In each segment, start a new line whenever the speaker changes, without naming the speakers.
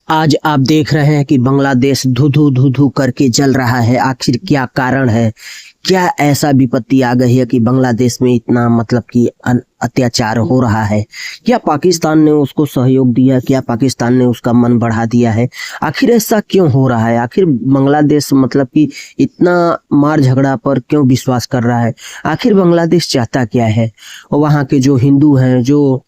आज आप देख रहे हैं कि बांग्लादेश धू धू करके जल रहा है। आखिर क्या कारण है? क्या ऐसा विपत्ति आ गई है कि बांग्लादेश में इतना मतलब कि अत्याचार हो रहा है? क्या पाकिस्तान ने उसको सहयोग दिया? क्या पाकिस्तान ने उसका मन बढ़ा दिया है? आखिर ऐसा क्यों हो रहा है? आखिर बांग्लादेश मतलब कि इतना मार झगड़ा पर क्यों विश्वास कर रहा है? आखिर बांग्लादेश चाहता क्या है? वहाँ के जो हिंदू हैं, जो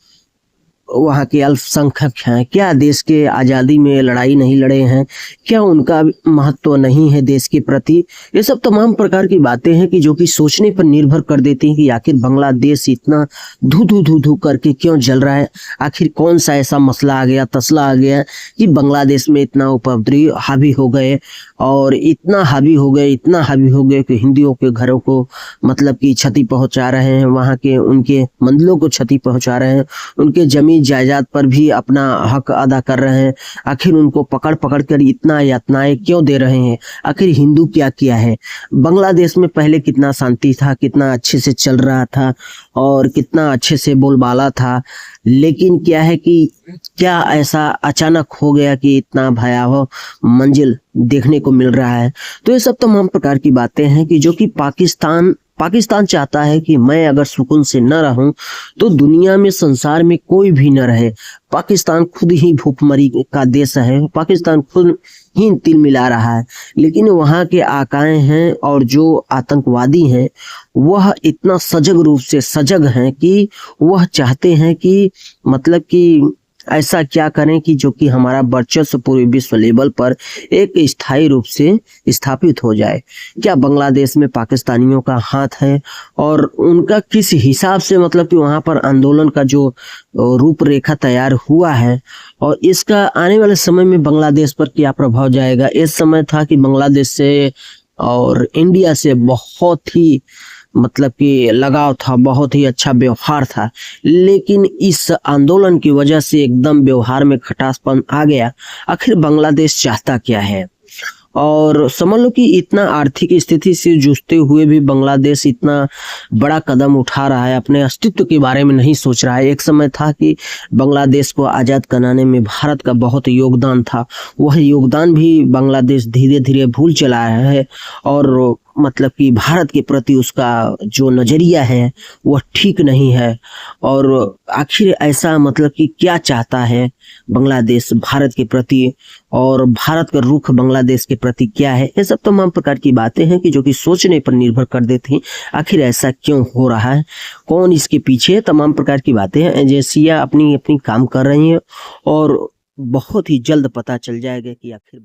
वहाँ के अल्पसंख्यक हैं, क्या देश के आज़ादी में लड़ाई नहीं लड़े हैं? क्या उनका महत्व नहीं है देश के प्रति? ये सब तमाम प्रकार की बातें हैं कि जो कि सोचने पर निर्भर कर देती हैं कि आखिर बांग्लादेश इतना धू धू करके क्यों जल रहा है। आखिर कौन सा ऐसा मसला आ गया, तसला आ गया कि बांग्लादेश में इतना उपद्रवी हावी हो गए और इतना हावी हो गए कि हिंदुओं के घरों को मतलब कि क्षति पहुंचा रहे हैं, वहाँ के उनके मंदिरों को क्षति पहुंचा रहे हैं, उनके जमीन जायदाद पर भी अपना हक अदा कर रहे हैं। आखिर उनको पकड़ पकड़ कर इतना यातनाएं क्यों दे रहे हैं? आखिर हिंदू क्या किया है? बांग्लादेश में पहले कितना शांति था, कितना अच्छे से चल रहा था और कितना अच्छे से बोलबाला था, लेकिन क्या है कि क्या ऐसा अचानक हो गया कि इतना भयावह मंजिल देखने को मिल रहा है? तो ये सब तमाम प्रकार की बातें हैं कि जो कि पाकिस्तान चाहता है कि मैं अगर सुकून से न रहूं तो दुनिया में, संसार में कोई भी न रहे। पाकिस्तान खुद ही भूखमरी का देश है, पाकिस्तान खुद ही तिल मिला रहा है, लेकिन वहाँ के आकाएं हैं और जो आतंकवादी हैं वह इतना सजग हैं कि वह चाहते हैं कि मतलब कि ऐसा क्या करें कि जो कि हमारा वर्चस्व पूरे विश्व लेवल पर एक स्थायी रूप से स्थापित हो जाए। क्या बांग्लादेश में पाकिस्तानियों का हाथ है और उनका किस हिसाब से मतलब कि वहां पर आंदोलन का जो रूपरेखा तैयार हुआ है और इसका आने वाले समय में बांग्लादेश पर क्या प्रभाव जाएगा? इस समय था कि बांग्लादेश से और इंडिया से बहुत ही मतलब कि लगाव था, बहुत ही अच्छा व्यवहार था, लेकिन इस आंदोलन की वजह से एकदम व्यवहार में खटासपन आ गया। आखिर बांग्लादेश चाहता क्या है? और समझ लो कि इतना आर्थिक स्थिति से जूझते हुए भी बांग्लादेश इतना बड़ा कदम उठा रहा है, अपने अस्तित्व के बारे में नहीं सोच रहा है। एक समय था कि बांग्लादेश को आज़ाद कराने में भारत का बहुत योगदान था, वह योगदान भी बांग्लादेश धीरे धीरे भूल चला है और मतलब कि भारत के प्रति उसका जो नज़रिया है वह ठीक नहीं है। और आखिर ऐसा मतलब कि क्या चाहता है बांग्लादेश भारत के प्रति और भारत का रुख बांग्लादेश के प्रति क्या है? ये सब तमाम प्रकार की बातें हैं कि जो कि सोचने पर निर्भर कर देती हैं। आखिर ऐसा क्यों हो रहा है, कौन इसके पीछे है? तमाम प्रकार की बातें हैं। एजेंसियां अपनी अपनी काम कर रही हैं और बहुत ही जल्द पता चल जाएगा कि आखिर